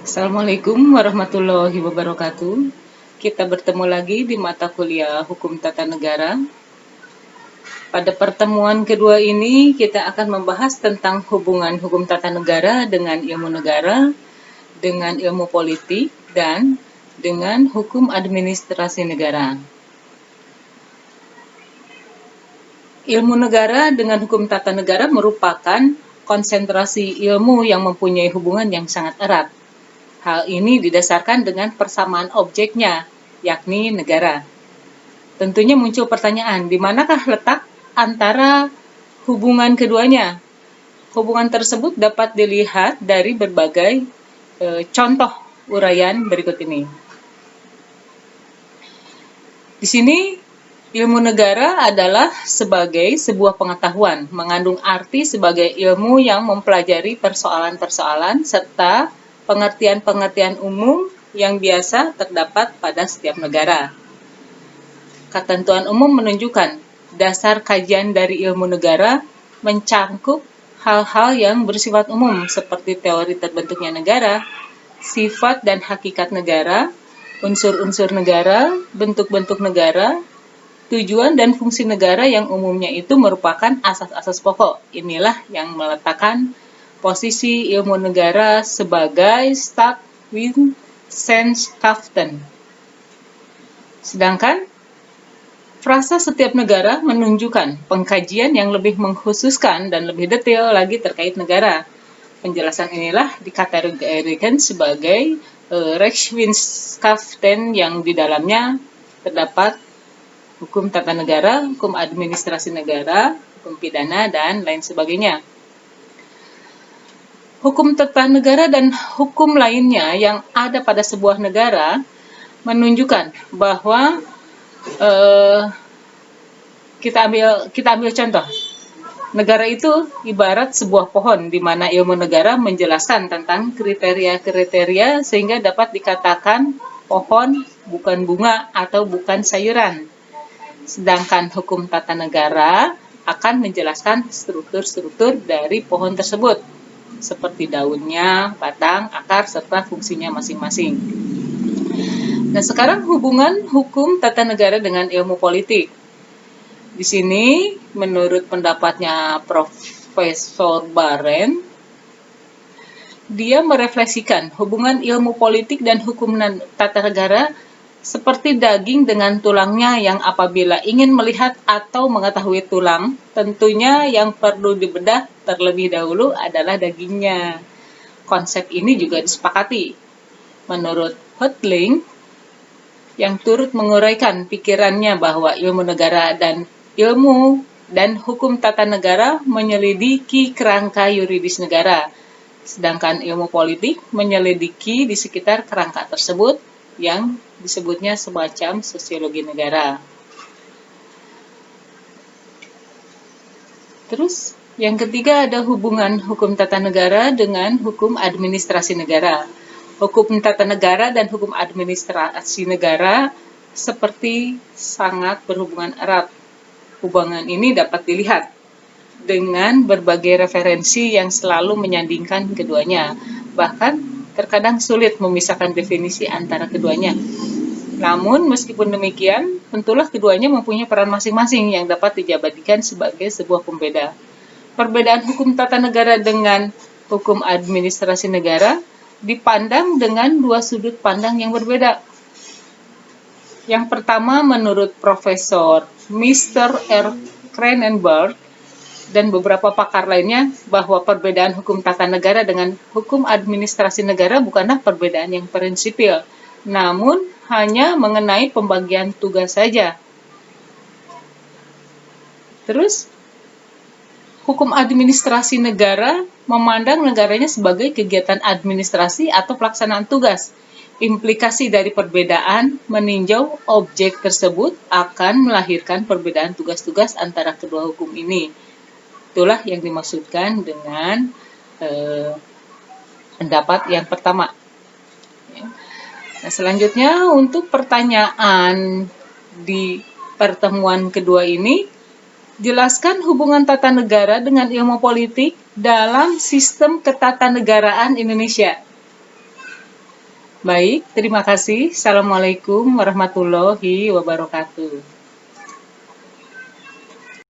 Assalamualaikum warahmatullahi wabarakatuh. Kita bertemu lagi di mata kuliah Hukum Tata Negara. Pada pertemuan kedua ini, kita akan membahas tentang hubungan hukum tata negara dengan ilmu negara, dengan ilmu politik, dan dengan hukum administrasi negara. Ilmu negara dengan hukum tata negara merupakan konsentrasi ilmu yang mempunyai hubungan yang sangat erat. Hal ini didasarkan dengan persamaan objeknya, yakni negara. Tentunya muncul pertanyaan, di manakah letak antara hubungan keduanya? Hubungan tersebut dapat dilihat dari berbagai contoh uraian berikut ini. Di sini, ilmu negara adalah sebagai sebuah pengetahuan, mengandung arti sebagai ilmu yang mempelajari persoalan-persoalan serta pengertian-pengertian umum yang biasa terdapat pada setiap negara. Ketentuan umum menunjukkan dasar kajian dari ilmu negara mencangkup hal-hal yang bersifat umum seperti teori terbentuknya negara, sifat dan hakikat negara, unsur-unsur negara, bentuk-bentuk negara, tujuan dan fungsi negara yang umumnya itu merupakan asas-asas pokok. Inilah yang meletakkan posisi ilmu negara sebagai Staatswetenschappen. Sedangkan frasa setiap negara menunjukkan pengkajian yang lebih mengkhususkan dan lebih detail lagi terkait negara. Penjelasan inilah dikategorikan sebagai Rechtswissenschaft yang di dalamnya terdapat hukum tata negara, hukum administrasi negara, hukum pidana, dan lain sebagainya. Hukum tata negara dan hukum lainnya yang ada pada sebuah negara menunjukkan bahwa kita ambil contoh. Negara itu ibarat sebuah pohon di mana ilmu negara menjelaskan tentang kriteria-kriteria sehingga dapat dikatakan pohon bukan bunga atau bukan sayuran. Sedangkan hukum tata negara akan menjelaskan struktur-struktur dari pohon tersebut, seperti daunnya, batang, akar, serta fungsinya masing-masing. Nah, sekarang hubungan hukum tata negara dengan ilmu politik. Di sini, menurut pendapatnya Profesor Baren, dia merefleksikan hubungan ilmu politik dan hukum tata negara seperti daging dengan tulangnya yang apabila ingin melihat atau mengetahui tulang, tentunya yang perlu dibedah terlebih dahulu adalah dagingnya. Konsep ini juga disepakati. Menurut Hotelling, yang turut menguraikan pikirannya bahwa ilmu negara dan hukum tata negara menyelidiki kerangka yuridis negara, sedangkan ilmu politik menyelidiki di sekitar kerangka tersebut yang disebutnya semacam sosiologi negara. Terus, yang ketiga ada hubungan hukum tata negara dengan hukum administrasi negara. Hukum tata negara dan hukum administrasi negara seperti sangat berhubungan erat. Hubungan ini dapat dilihat dengan berbagai referensi yang selalu menyandingkan keduanya. Bahkan terkadang sulit memisahkan definisi antara keduanya. Namun, meskipun demikian, tentulah keduanya mempunyai peran masing-masing yang dapat dijadikan sebagai sebuah pembeda. Perbedaan hukum tata negara dengan hukum administrasi negara dipandang dengan dua sudut pandang yang berbeda. Yang pertama, menurut Profesor Mr. R. Kranenberg dan beberapa pakar lainnya, bahwa perbedaan hukum tata negara dengan hukum administrasi negara bukanlah perbedaan yang prinsipil, namun hanya mengenai pembagian tugas saja. Terus, hukum administrasi negara memandang negaranya sebagai kegiatan administrasi atau pelaksanaan tugas. Implikasi dari perbedaan meninjau objek tersebut akan melahirkan perbedaan tugas-tugas antara kedua hukum ini. Itulah yang dimaksudkan dengan pendapat yang pertama. Nah, selanjutnya untuk pertanyaan di pertemuan kedua ini, jelaskan hubungan tata negara dengan ilmu politik dalam sistem ketatanegaraan Indonesia. Baik, terima kasih. Assalamualaikum warahmatullahi wabarakatuh.